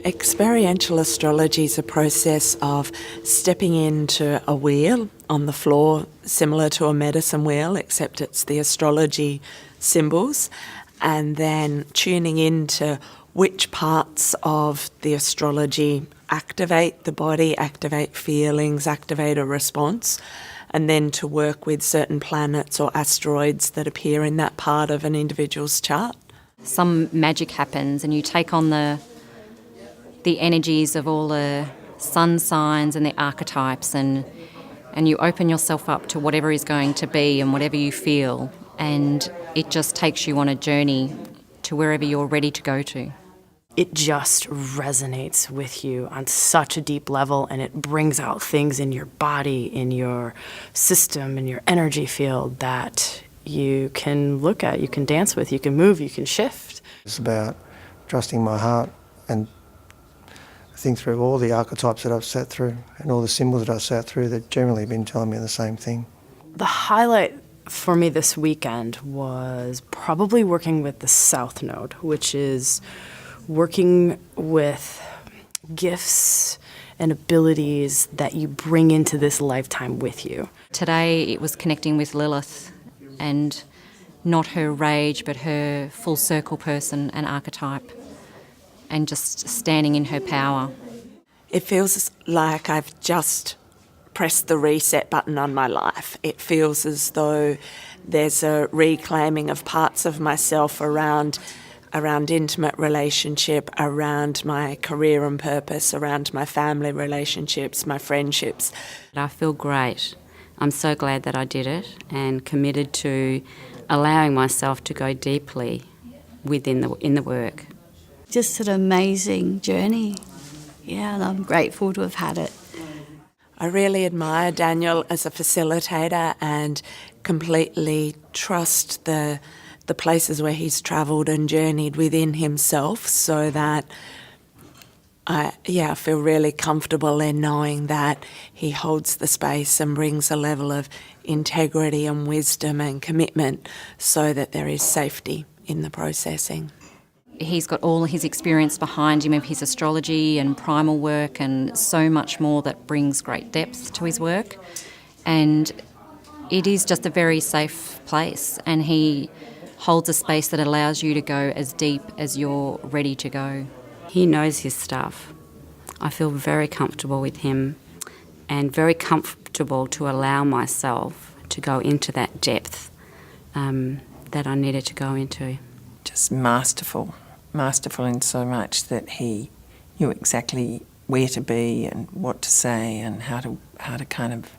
Experiential astrology is a process of stepping into a wheel on the floor, similar to a medicine wheel, except it's the astrology symbols, and then tuning into which parts of the astrology activate the body, activate feelings, activate a response, and then to work with certain planets or asteroids that appear in that part of an individual's chart. Some magic happens and you take on the energies of all the sun signs and the archetypes, and you open yourself up to whatever is going to be and whatever you feel, and it just takes you on a journey to wherever you're ready to go to. It just resonates with you on such a deep level, and it brings out things in your body, in your system, in your energy field that you can look at, you can dance with, you can move, you can shift. It's about trusting my heart and think through all the archetypes that I've sat through and all the symbols that I've sat through that generally been telling me the same thing. The highlight for me this weekend was probably working with the South Node, which is working with gifts and abilities that you bring into this lifetime with you. Today it was connecting with Lilith, and not her rage but her full circle person and archetype, and just standing in her power. It feels like I've just pressed the reset button on my life. It feels as though there's a reclaiming of parts of myself around intimate relationship, around my career and purpose, around my family relationships, my friendships. I feel great. I'm so glad that I did it and committed to allowing myself to go deeply in the work. Just an amazing journey. Yeah, and I'm grateful to have had it. I really admire Daniel as a facilitator and completely trust the places where he's travelled and journeyed within himself, so that I feel really comfortable in knowing that he holds the space and brings a level of integrity and wisdom and commitment so that there is safety in the processing. He's got all his experience behind him of his astrology and primal work and so much more that brings great depth to his work. And it is just a very safe place, and he holds a space that allows you to go as deep as you're ready to go. He knows his stuff. I feel very comfortable with him and very comfortable to allow myself to go into that depth that I needed to go into. Just masterful in so much that he knew exactly where to be and what to say and how to kind of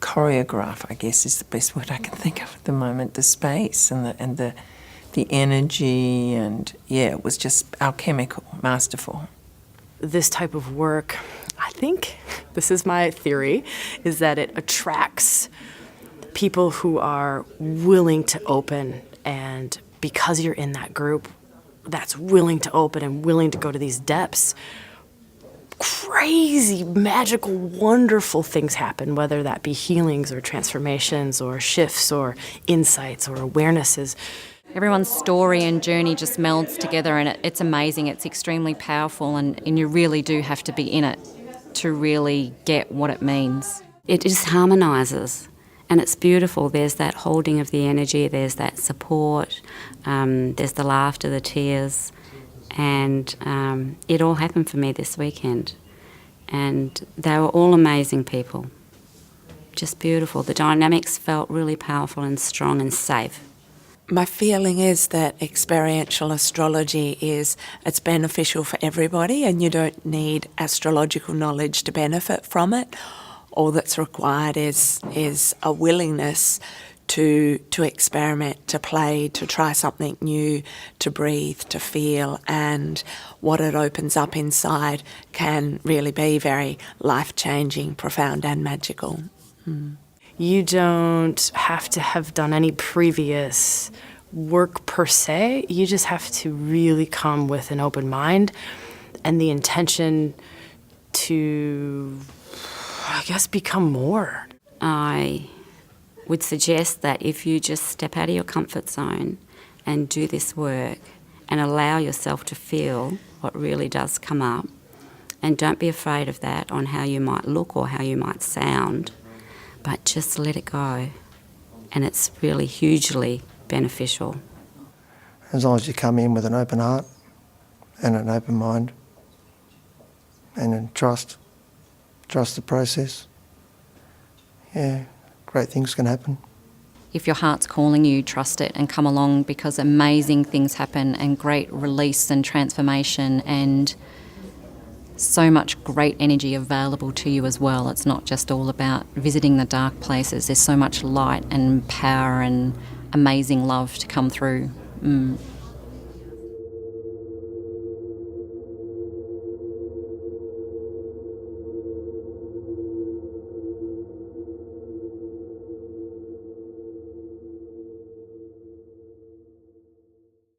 choreograph, I guess is the best word I can think of at the moment, the space and the energy, and it was just alchemical, masterful. This type of work, I think, this is my theory, is that it attracts people who are willing to open, and because you're in that group that's willing to open and willing to go to these depths, crazy, magical, wonderful things happen, whether that be healings or transformations or shifts or insights or awarenesses. Everyone's story and journey just melds together, and it's amazing. It's extremely powerful, and you really do have to be in it to really get what it means. It just harmonises, and it's beautiful. There's that holding of the energy, there's that support, there's the laughter, the tears, and it all happened for me this weekend. And they were all amazing people, just beautiful. The dynamics felt really powerful and strong and safe. My feeling is that experiential astrology it's beneficial for everybody, and you don't need astrological knowledge to benefit from it. All that's required is a willingness to experiment, to play, to try something new, to breathe, to feel, and what it opens up inside can really be very life-changing, profound and magical. You don't have to have done any previous work per se. You just have to really come with an open mind and the intention to, I guess, become more. I would suggest that if you just step out of your comfort zone and do this work and allow yourself to feel what really does come up. And don't be afraid of that on how you might look or how you might sound, but just let it go. And it's really hugely beneficial. As long as you come in with an open heart and an open mind and then trust the process, yeah, great things can happen. If your heart's calling you, trust it and come along, because amazing things happen and great release and transformation and so much great energy available to you as well. It's not just all about visiting the dark places. There's so much light and power and amazing love to come through.